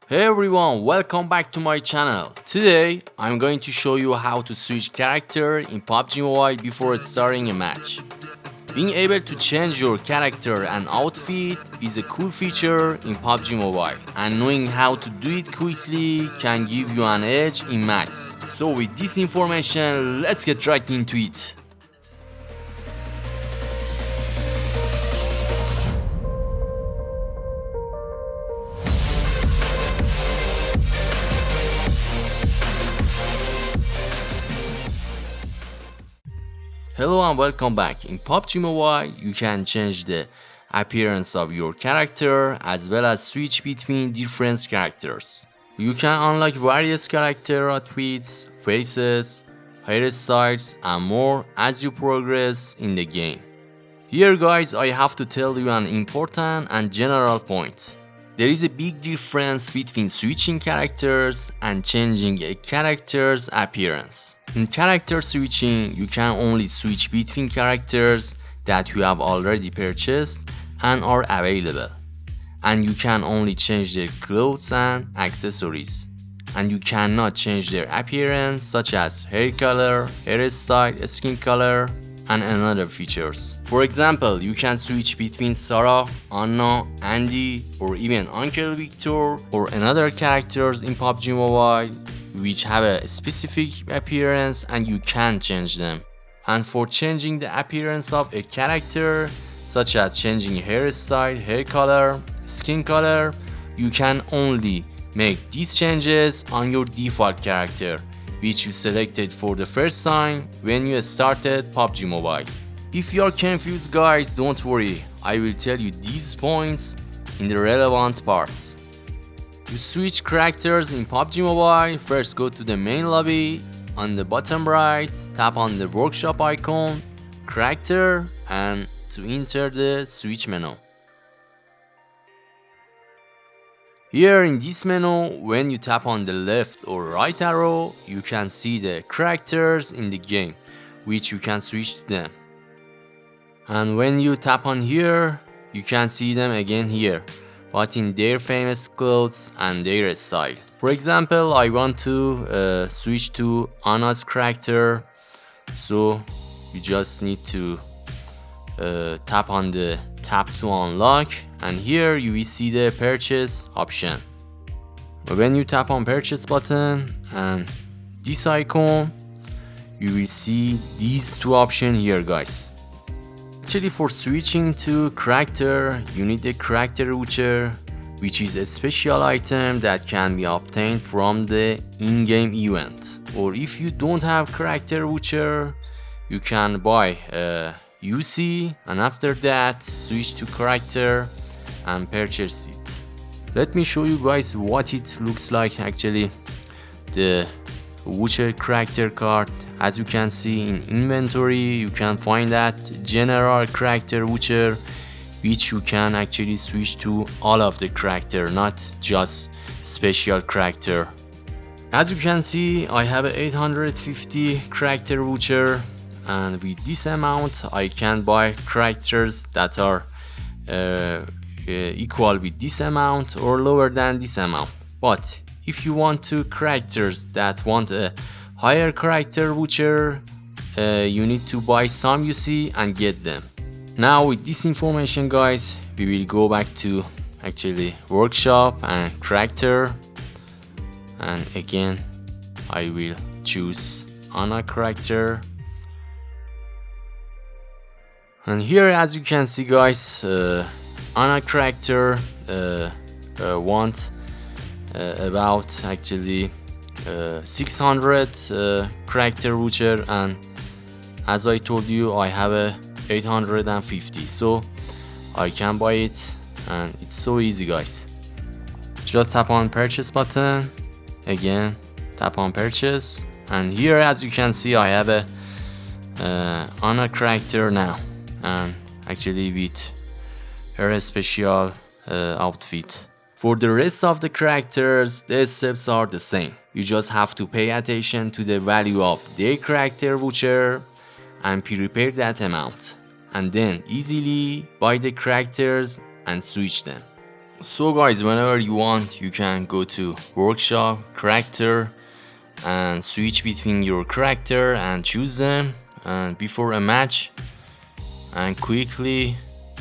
Hey everyone, welcome back to my channel. Today, I'm going to show you how to switch character in PUBG Mobile before starting a match. Being able to change your character and outfit is a cool feature in PUBG Mobile, and knowing how to do it quickly can give you an edge in matches. So with this information, let's get right into it. Hello and welcome back. In PUBG Mobile, you can change the appearance of your character as well as switch between different characters. You can unlock various character outfits, faces, hairstyles and more as you progress in the game. Here guys, I have to tell you an important and general point. There is a big difference between switching characters and changing a character's appearance. In character switching, you can only switch between characters that you have already purchased and are available. And you can only change their clothes and accessories. And you cannot change their appearance such as hair color, hairstyle, skin color, and another features. For example, you can switch between Sarah, Anna, Andy, or even Uncle Victor or another characters in PUBG Mobile which have a specific appearance and you can change them. And for changing the appearance of a character, such as changing hairstyle, hair color, skin color, you can only make these changes on your default character, which you selected for the first time when you started PUBG Mobile. If you are confused guys, don't worry, I will tell you these points in the relevant parts. To switch characters in PUBG Mobile, first go to the main lobby. On the bottom right, tap on the workshop icon, character, and to enter the switch menu. Here in this menu, when you tap on the left or right arrow, you can see the characters in the game, which you can switch to them. And when you tap on here, you can see them again here, but in their famous clothes and their style. For example, I want to switch to Anna's character, so you just need to tap on the tap to unlock, and here you will see the purchase option. When you tap on purchase button and this icon, you will see these two options here guys. Actually, for switching to character, you need the character voucher, which is a special item that can be obtained from the in-game event. Or if you don't have character voucher, you can buy UC and after that switch to character and purchase it. Let me show you guys what it looks like actually. The voucher character card, as you can see in inventory, you can find that general character voucher, which you can actually switch to all of the character, not just special character. As you can see, I have a 850 character voucher, and with this amount I can buy characters that are equal with this amount or lower than this amount. But if you want to characters that want a higher character voucher, you need to buy some UC and get them. Now with this information guys, we will go back to actually workshop and character, and again I will choose Anna character. And here, as you can see guys, Anna character want about actually 600 character voucher, and as I told you, I have a 850, so I can buy it, and it's so easy guys. Just tap on purchase button, again tap on purchase, and here as you can see I have a Anna character now, and actually with her special outfit. For the rest of the characters, the steps are the same. You just have to pay attention to the value of their character voucher and prepare that amount, and then easily buy the characters and switch them. So guys, whenever you want, you can go to workshop, character, and switch between your character and choose them and before a match and quickly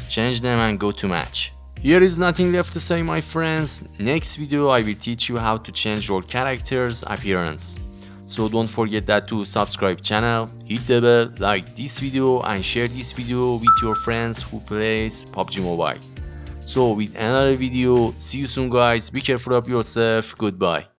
change them and go to match. Here is nothing left to say, my friends. Next video I will teach you how to change your character's appearance. So don't forget that to subscribe channel, hit the bell, like this video and share this video with your friends who plays PUBG Mobile. So with another video, see you soon guys, be careful of yourself, goodbye.